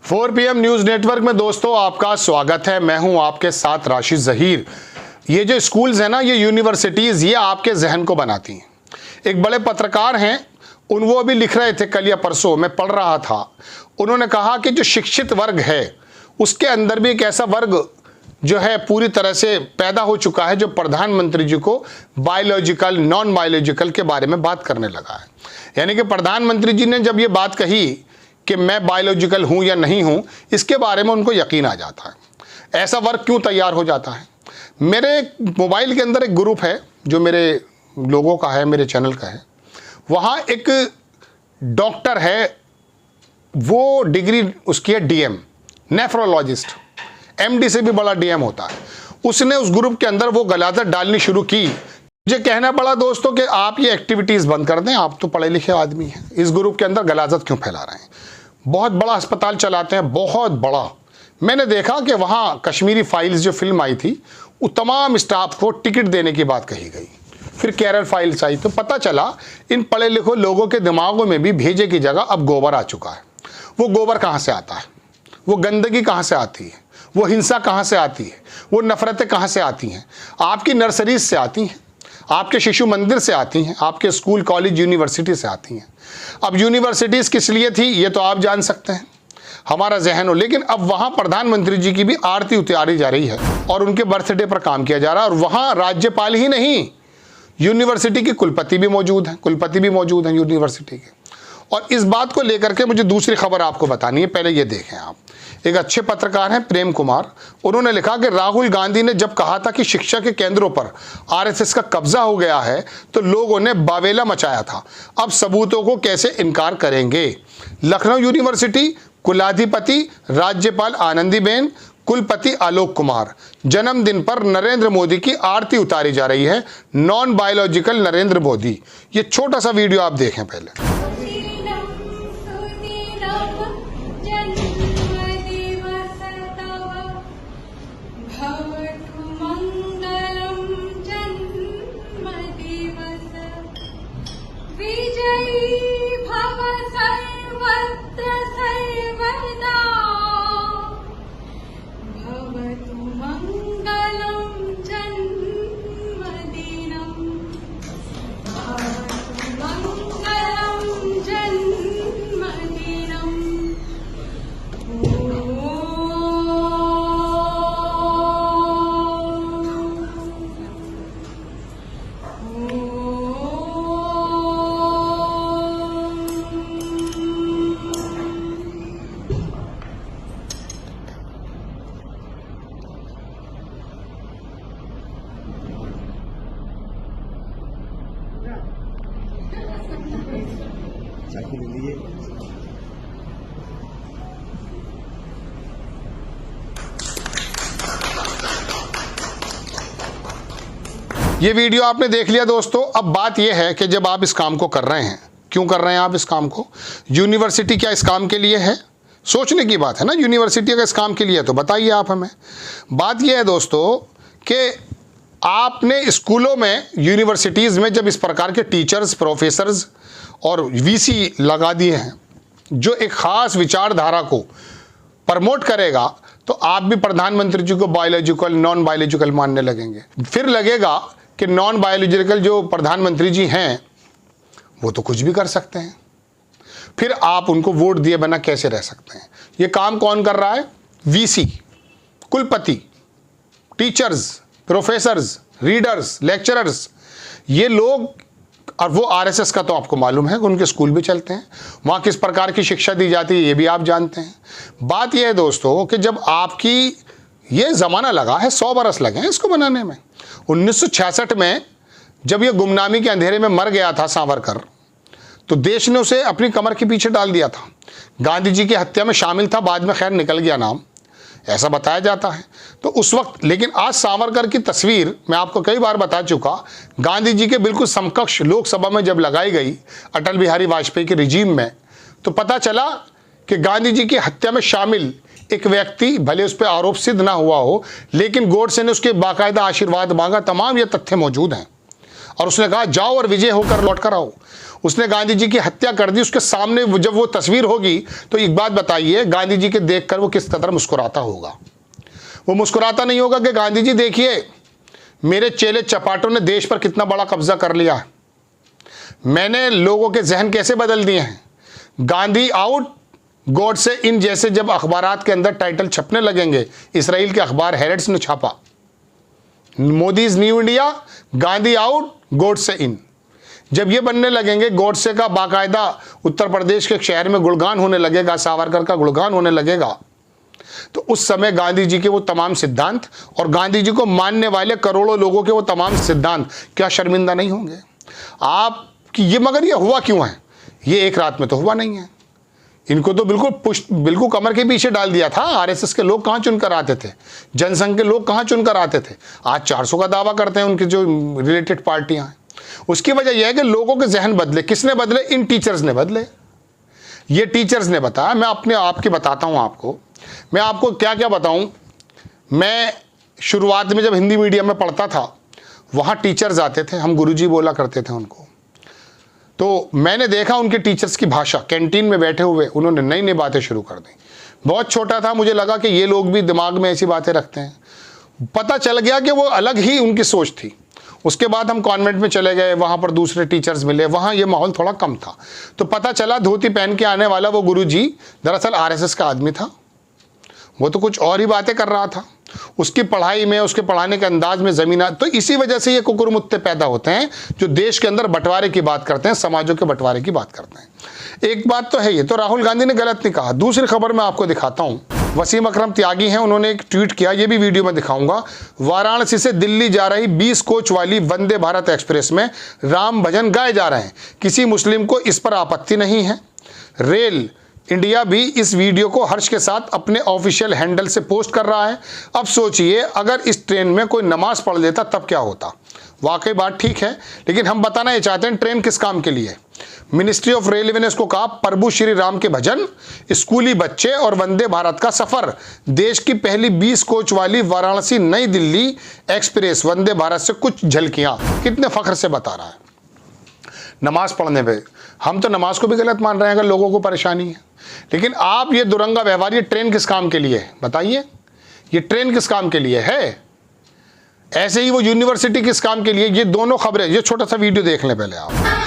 4 PM news network में दोस्तों आपका स्वागत है। मैं हूं आपके साथ राशिद जहीर। ये जो स्कूल्स हैं ना, ये यूनिवर्सिटीज़, ये आपके जहन को बनाती हैं। एक बड़े पत्रकार हैं, वो अभी लिख रहे थे, कल या परसों मैं पढ़ रहा था। उन्होंने कहा कि जो शिक्षित वर्ग है उसके अंदर भी एक ऐसा वर्ग जो है पूरी तरह से पैदा हो चुका है जो प्रधानमंत्री जी को बायोलॉजिकल नॉन बायोलॉजिकल के बारे में बात करने लगा है। यानी कि प्रधानमंत्री जी ने जब ये बात कही कि मैं बायोलॉजिकल हूं या नहीं हूं, इसके बारे में उनको यकीन आ जाता है। ऐसा वर्ग क्यों तैयार हो जाता है? मेरे मोबाइल के अंदर एक ग्रुप है जो मेरे लोगों का है, मेरे चैनल का है। वहाँ एक डॉक्टर है, वो डिग्री उसकी है डीएम, नेफ्रोलॉजिस्ट, एमडी से भी बड़ा डीएम होता है। उसने उस ग्रुप के अंदर वो गलाजत डालनी शुरू की। मुझे कहना पड़ा दोस्तों कि आप ये एक्टिविटीज़ बंद कर दें, आप तो पढ़े लिखे आदमी हैं, इस ग्रुप के अंदर गलाजत क्यों फैला रहे हैं? बहुत बड़ा अस्पताल चलाते हैं, बहुत बड़ा। मैंने देखा कि वहाँ कश्मीरी फाइल्स जो फिल्म आई थी, वो तमाम स्टाफ को टिकट देने की बात कही गई। फिर केरल फाइल्स आई तो पता चला इन पढ़े लिखे लोगों के दिमागों में भी भेजे की जगह अब गोबर आ चुका है। वो गोबर कहाँ से आता है? वो गंदगी कहाँ से आती है? वो हिंसा कहाँ से आती है? वो नफरतें कहाँ से आती हैं? आपकी नर्सरीज से आती हैं, आपके शिशु मंदिर से आती हैं, आपके स्कूल कॉलेज यूनिवर्सिटी से आती हैं। अब यूनिवर्सिटीज़ किस लिए थी ये तो आप जान सकते हैं, हमारा जहन हो। लेकिन अब वहाँ प्रधानमंत्री जी की भी आरती उतारी जा रही है और उनके बर्थडे पर काम किया जा रहा है। और वहाँ राज्यपाल ही नहीं, यूनिवर्सिटी के कुलपति भी मौजूद हैं, यूनिवर्सिटी के। और इस बात को लेकर के मुझे दूसरी खबर आपको बतानी है, पहले ये देखें आप। एक अच्छे पत्रकार हैं प्रेम कुमार, उन्होंने लिखा कि राहुल गांधी ने जब कहा था कि शिक्षा के केंद्रों पर आरएसएस का कब्जा हो गया है तो लोगों ने बावेला मचाया था, अब सबूतों को कैसे इनकार करेंगे। लखनऊ यूनिवर्सिटी, कुलाधिपति राज्यपाल आनंदीबेन, कुलपति आलोक कुमार। जन्मदिन पर नरेंद्र मोदी की आरती उतारी जा रही है, नॉन बायोलॉजिकल नरेंद्र मोदी। ये छोटा सा वीडियो आप देखें पहले। ये वीडियो आपने देख लिया दोस्तों। अब बात यह है कि जब आप इस काम को कर रहे हैं, क्यों कर रहे हैं आप इस काम को? यूनिवर्सिटी क्या इस काम के लिए है? सोचने की बात है ना। यूनिवर्सिटी अगर इस काम के लिए है तो बताइए आप हमें। बात यह है दोस्तों कि आपने स्कूलों में, यूनिवर्सिटीज़ में जब इस प्रकार के टीचर्स, प्रोफेसर्स और वीसी लगा दिए हैं जो एक ख़ास विचारधारा को प्रमोट करेगा, तो आप भी प्रधानमंत्री जी को बायोलॉजिकल नॉन बायोलॉजिकल मानने लगेंगे। फिर लगेगा कि नॉन बायोलॉजिकल जो प्रधानमंत्री जी हैं वो तो कुछ भी कर सकते हैं। फिर आप उनको वोट दिए बिना कैसे रह सकते हैं? ये काम कौन कर रहा है? वीसी, कुलपति, टीचर्स, प्रोफेसर्स, रीडर्स, लेक्चरर्स, ये लोग। और वो आरएसएस का तो आपको मालूम है कि उनके स्कूल भी चलते हैं, वहाँ किस प्रकार की शिक्षा दी जाती है ये भी आप जानते हैं। बात यह है दोस्तों कि जब आपकी ये ज़माना लगा है, 100 बरस लगे हैं इसको बनाने में। 1966 में जब ये गुमनामी के अंधेरे में मर गया था सावरकर, तो देश ने उसे अपनी कमर के पीछे डाल दिया था। गांधी जी की हत्या में शामिल था, बाद में खैर निकल गया नाम, ऐसा बताया जाता है। तो उस वक्त, लेकिन आज सावरकर की तस्वीर मैं आपको कई बार बता चुका, गांधी जी के बिल्कुल समकक्ष लोकसभा में जब लगाई गई अटल बिहारी वाजपेयी के रिजीम में, तो पता चला कि गांधी जी की हत्या में शामिल एक व्यक्ति, भले उस पर आरोप सिद्ध ना हुआ हो, लेकिन गोडसे ने उसके बाकायदा आशीर्वाद मांगा। तमाम ये तथ्य मौजूद हैं। और उसने कहा जाओ और विजय होकर लौट कर आओ। उसने गांधी जी की हत्या कर दी, उसके सामने जब वो तस्वीर होगी तो एक बात बताइए, गांधी जी के देखकर वो किस कदर मुस्कुराता होगा? वो मुस्कुराता नहीं होगा कि गांधी जी देखिए मेरे चेले चपाटों ने देश पर कितना बड़ा कब्जा कर लिया है, मैंने लोगों के जहन कैसे बदल दिए हैं। गांधी आउट गॉड से इन जैसे जब अखबारात के अंदर टाइटल छपने लगेंगे, इसराइल के अखबार हेरेट्स ने छापा, Modi's new India, Gandhi out God से इन, जब ये बनने लगेंगे, गॉडसे का बाकायदा उत्तर प्रदेश के शहर में गुणगान होने लगेगा, सावरकर का गुणगान होने लगेगा, तो उस समय गांधी जी के वो तमाम सिद्धांत और गांधी जी को मानने वाले करोड़ों लोगों के वो तमाम सिद्धांत क्या शर्मिंदा नहीं होंगे आप कि ये? मगर ये हुआ क्यों है? ये एक रात में तो हुआ नहीं है। इनको तो बिल्कुल कमर के पीछे डाल दिया था। आरएसएस के लोग कहाँ चुनकर आते थे, जनसंघ के लोग कहाँ चुनकर आते थे? आज 400 का दावा करते हैं उनके जो रिलेटेड पार्टियां हैं। उसकी वजह यह है कि लोगों के जहन बदले। किसने बदले? इन टीचर्स ने बदले। ये टीचर्स ने बताया। मैं अपने आपकी बताता हूँ आपको, मैं आपको क्या क्या बताऊँ। मैं शुरुआत में जब हिंदी मीडियम में पढ़ता था, वहाँ टीचर्स आते थे, हम गुरुजी बोला करते थे उनको। तो मैंने देखा उनके टीचर्स की भाषा, कैंटीन में बैठे हुए उन्होंने नई नई बातें शुरू कर दी। बहुत छोटा था, मुझे लगा कि ये लोग भी दिमाग में ऐसी बातें रखते हैं। पता चल गया कि वो अलग ही उनकी सोच थी। उसके बाद हम कॉन्वेंट में चले गए, वहाँ पर दूसरे टीचर्स मिले, वहाँ ये माहौल थोड़ा कम था। तो पता चला धोती पहन के आने वाला वो गुरुजी दरअसल आरएसएस का आदमी था। वो तो कुछ और ही बातें कर रहा था। उसकी पढ़ाई में, उसके पढ़ाने के अंदाज में ज़मीना। तो इसी वजह से ये कुकुरमुत्ते पैदा होते हैं जो देश के अंदर बंटवारे की बात करते हैं, समाजों के बंटवारे की बात करते हैं। एक बात तो है, ये तो राहुल गांधी ने गलत नहीं कहा। दूसरी खबर मैं आपको दिखाता हूँ। वसीम अकरम त्यागी हैं, उन्होंने एक ट्वीट किया, ये भी वीडियो में दिखाऊंगा। वाराणसी से दिल्ली जा रही 20 कोच वाली वंदे भारत एक्सप्रेस में राम भजन गाए जा रहे हैं। किसी मुस्लिम को इस पर आपत्ति नहीं है। रेल इंडिया भी इस वीडियो को हर्ष के साथ अपने ऑफिशियल हैंडल से पोस्ट कर रहा है। अब सोचिए अगर इस ट्रेन में कोई नमाज पढ़ लेता तब क्या होता। वाकई बात ठीक है, लेकिन हम बताना ये चाहते हैं ट्रेन किस काम के लिए। मिनिस्ट्री ऑफ रेलवे ने इसको कहा, प्रभु श्री राम के भजन, स्कूली बच्चे और वंदे भारत का सफर। देश की पहली 20 कोच वाली वाराणसी नई दिल्ली एक्सप्रेस वंदे भारत से कुछ झलकियां। कितने फख्र से बता रहा है। नमाज पढ़ने पे हम तो नमाज को भी गलत मान रहे हैं अगर लोगों को परेशानी है। लेकिन आप ये दुरंगा व्यवहार, ये ट्रेन किस काम के लिए है बताइए? ये ट्रेन किस काम के लिए है? ऐसे ही वो यूनिवर्सिटी किस काम के लिए? ये दोनों खबरें, ये छोटा सा वीडियो देख लें पहले आप।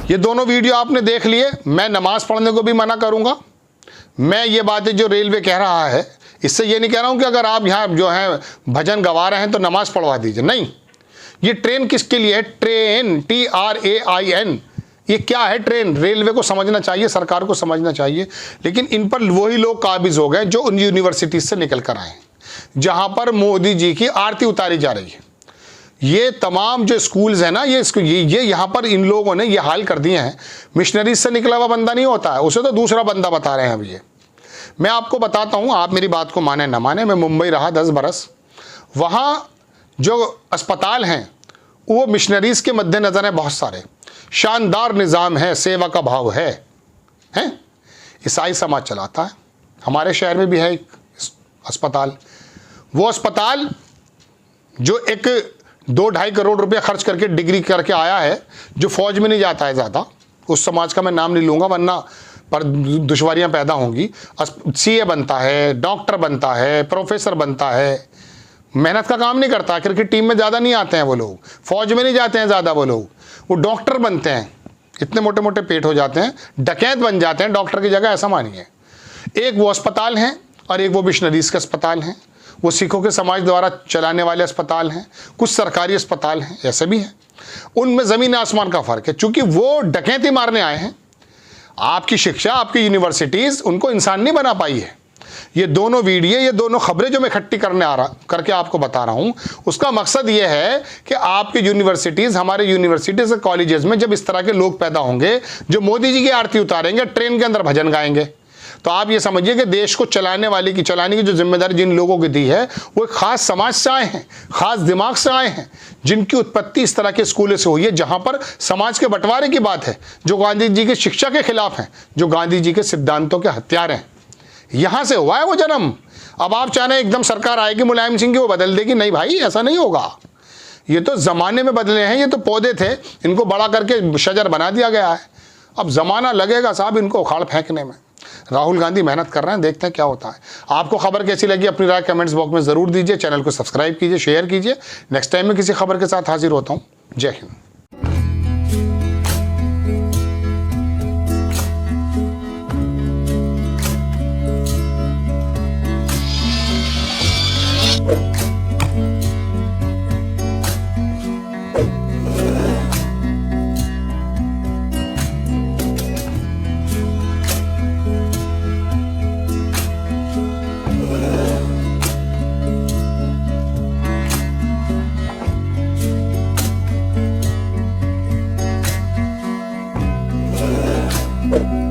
ये दोनों वीडियो आपने देख लिए। मैं नमाज पढ़ने को भी मना करूंगा। मैं ये बातें जो रेलवे कह रहा है, इससे ये नहीं कह रहा हूं कि अगर आप यहाँ जो है भजन गवा रहे हैं तो नमाज पढ़वा दीजिए, नहीं। ये ट्रेन किसके लिए है? Train, TRAIN। ये क्या है ट्रेन? रेलवे को समझना चाहिए, सरकार को समझना चाहिए। लेकिन इन पर वही लोग काबिज हो गए जो उन यूनिवर्सिटीज से निकल कर आए हैं जहाँ पर मोदी जी की आरती उतारी जा रही है। ये तमाम जो स्कूल्स हैं ना, ये यहाँ पर इन लोगों ने ये हाल कर दिए हैं। मिशनरीज से निकला हुआ बंदा नहीं होता है, उसे तो दूसरा बंदा बता रहे हैं। अब ये मैं आपको बताता हूँ, आप मेरी बात को माने ना माने। मैं मुंबई रहा 10 बरस। वहाँ जो अस्पताल हैं वो मिशनरीज के मद्देनजर हैं। बहुत सारे शानदार निज़ाम है, सेवा का भाव है। ईसाई समाज चलाता है। हमारे शहर में भी है एक अस्पताल। वो अस्पताल जो एक 2-2.5 करोड़ रुपया खर्च करके डिग्री करके आया है, जो फौज में नहीं जाता है ज़्यादा, उस समाज का मैं नाम नहीं लूँगा वरना पर दुश्वारियाँ पैदा होंगी। CA बनता है, डॉक्टर बनता है, प्रोफेसर बनता है, मेहनत का काम नहीं करता। क्रिकेट टीम में ज़्यादा नहीं आते हैं वो लोग, फौज में नहीं जाते हैं ज़्यादा वो लोग, वो डॉक्टर बनते हैं। इतने मोटे मोटे पेट हो जाते हैं, डकैत बन जाते हैं डॉक्टर की जगह, ऐसा मानिए। एक वो अस्पताल हैं और एक वो मिशनरीज के अस्पताल हैं। वो सिखों के समाज द्वारा चलाने वाले अस्पताल हैं, कुछ सरकारी अस्पताल हैं, ऐसे भी हैं। उनमें ज़मीन आसमान का फ़र्क है, चूँकि वो डकैती मारने आए हैं। आपकी शिक्षा, आपकी यूनिवर्सिटीज़ उनको इंसान नहीं बना पाई है। ये दोनों वीडियो, ये दोनों खबरें जो मैं इकट्ठी करके आपको बता रहा हूँ, उसका मकसद ये है कि आपकी यूनिवर्सिटीज़, हमारे यूनिवर्सिटीज़ और कॉलेजेस में जब इस तरह के लोग पैदा होंगे जो मोदी जी की आरती उतारेंगे, ट्रेन के अंदर भजन गाएंगे, तो आप ये समझिए कि देश को चलाने की जो जिम्मेदारी जिन लोगों की दी है वो एक खास समाज से आए हैं, खास दिमाग से आए हैं, जिनकी उत्पत्ति इस तरह के स्कूलों से हुई है जहां पर समाज के बंटवारे की बात है, जो गांधी जी की शिक्षा के खिलाफ है, जो गांधी जी के सिद्धांतों के हत्यारे हैं। यहां से हुआ है वो जन्म। अब आप चाह रहे एकदम सरकार आएगी मुलायम सिंह की वो बदल देगी, नहीं भाई, ऐसा नहीं होगा। ये तो जमाने में बदले हैं, ये तो पौधे थे, इनको बड़ा करके शजर बना दिया गया है। अब जमाना लगेगा साहब इनको उखाड़ फेंकने में। राहुल गांधी मेहनत कर रहे हैं, देखते हैं क्या होता है। आपको खबर कैसी लगी अपनी राय कमेंट्स बॉक्स में जरूर दीजिए। चैनल को सब्सक्राइब कीजिए, शेयर कीजिए। नेक्स्ट टाइम में किसी खबर के साथ हाजिर होता हूं। जय हिंद। you